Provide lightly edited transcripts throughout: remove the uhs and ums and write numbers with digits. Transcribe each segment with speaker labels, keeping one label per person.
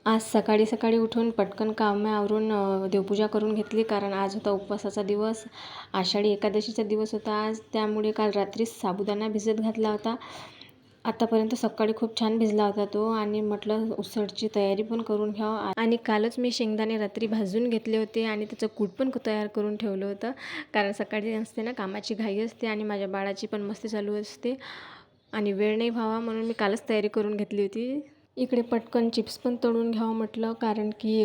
Speaker 1: आज सकाळी सकाळी उठून पटकन कामे आवरून देवपूजा करून घेतली, कारण आज होता उपवासाचा दिवस. आषाढी एकादशीचा दिवस होता आज, त्यामुळे काल रात्रीच साबुदाणा भिजत घातला होता. आतापर्यंत सकाळी खूप छान भिजला होता तो, आणि म्हटलं उसळची तयारी पण करून घ्यावं. आणि कालच मी शेंगदाणे रात्री भाजून घेतले होते आणि त्याचं कूट पण तयार करून ठेवलं होतं, कारण सकाळी असते ना, कामाची घाई असते आणि माझ्या बाळाची पण मस्ती चालू असते आणि वेळ नाही व्हावा म्हणून मी कालच तयारी करून घेतली होती. इकडे पटकन चिप्स पण तळून घ्यावं म्हटलं, कारण की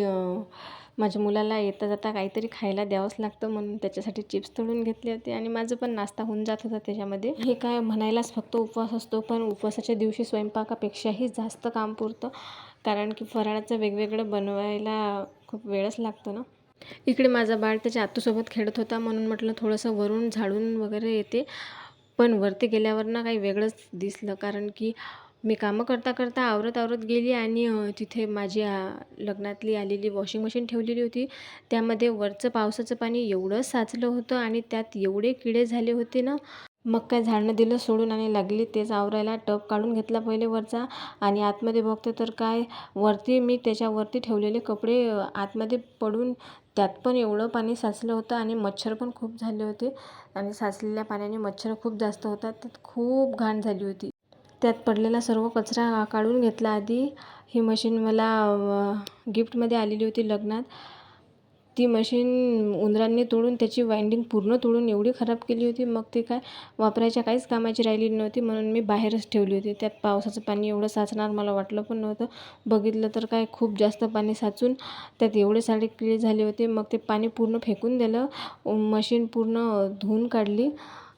Speaker 1: माझ्या मुलाला येता जाता काहीतरी खायला द्यावंच लागतं, म्हणून त्याच्यासाठी चिप्स तळून घेतले होते आणि माझं पण नाश्ता होऊन जात होता त्याच्यामध्ये. हे काय म्हणायलाच फक्त उपवास असतो, पण उपवासाच्या दिवशी स्वयंपाकापेक्षाही जास्त काम पुरतं, कारण की फराळाचं वेगवेगळं बनवायला खूप वेळच लागतो ना. इकडे माझा बाळ त्याच्या आत्तूसोबत खेळत होता, म्हणून म्हटलं थोडंसं वरून झाडून वगैरे येते. पण वरती गेल्यावर ना काही वेगळंच दिसलं, कारण की मी कामं करता करता आवरत गेली आणि तिथे माझी लग्नातली आलेली वॉशिंग मशीन ठेवलेली होती. त्यामध्ये वरचं पावसाचं पाणी एवढं साचलं होतं आणि त्यात एवढे किडे झाले होते ना. मग काय झाडणं दिलं सोडून आणि लागली तेच आवरायला. टब काढून घेतला पहिले वरचा आणि आतमध्ये बघते तर काय, वरती मी त्याच्यावरती ठेवलेले कपडे आतमध्ये पडून त्यात पण एवढं पाणी साचलं होतं आणि मच्छर पण खूप झाले होते. आणि साचलेल्या पाण्याने मच्छर खूप जास्त होतात, त्यात खूप घाण झाली होती. त्यात पडलेला सर्व कचरा काढून घेतला आधी. ही मशीन मला गिफ्टमध्ये आलेली होती लग्नात. ती मशीन उंदरांनी तोडून त्याची वाइंडिंग पूर्ण तोडून एवढी खराब केली होती, मग ती काय वापरायच्या काहीच कामाची राहिली नव्हती, म्हणून मी बाहेरच ठेवली होती. त्यात पावसाचं पाणी एवढं साचणार मला वाटलं पण नव्हतं. बघितलं तर काय खूप जास्त पाणी साचून त्यात एवढे सारे किडे झाले होते. मग ते पाणी पूर्ण फेकून दिलं. मशीन पूर्ण धुवून काढली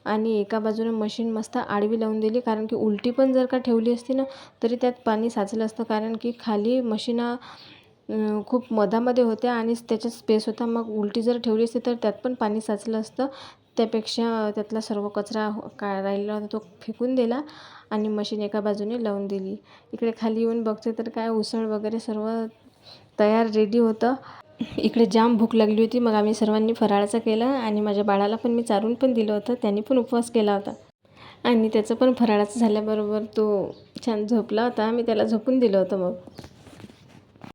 Speaker 1: आणि एका बाजूने मशीन मस्त आडवी लावून दिली, कारण की उलटी पण जर का ठेवली असती ना तरी त्यात पाणी साचलं असतं, कारण की खाली मशीना खूप मधामध्ये होत्या आणि त्याच्यात स्पेस होता. मग उलटी जर ठेवली असती तर त्यात पण पाणी साचलं असतं. त्यापेक्षा त्यातला सर्व कचरा काय राहिलेला होता तो फेकून दिला आणि मशीन एका बाजूने लावून दिली. इकडे खाली येऊन बघते तर काय उसळ वगैरे सर्व तयार रेडी होतं. इकडे जाम भूक लागली होती, मग आम्ही सर्वांनी फराळाचं केलं आणि माझ्या बाळाला पण मी चारून पण दिलं होतं. त्याने पण उपवास केला होता आणि त्याचं पण फराळाचं झाल्याबरोबर तो छान झोपला होता. मी त्याला झोपून दिलं होतं. मग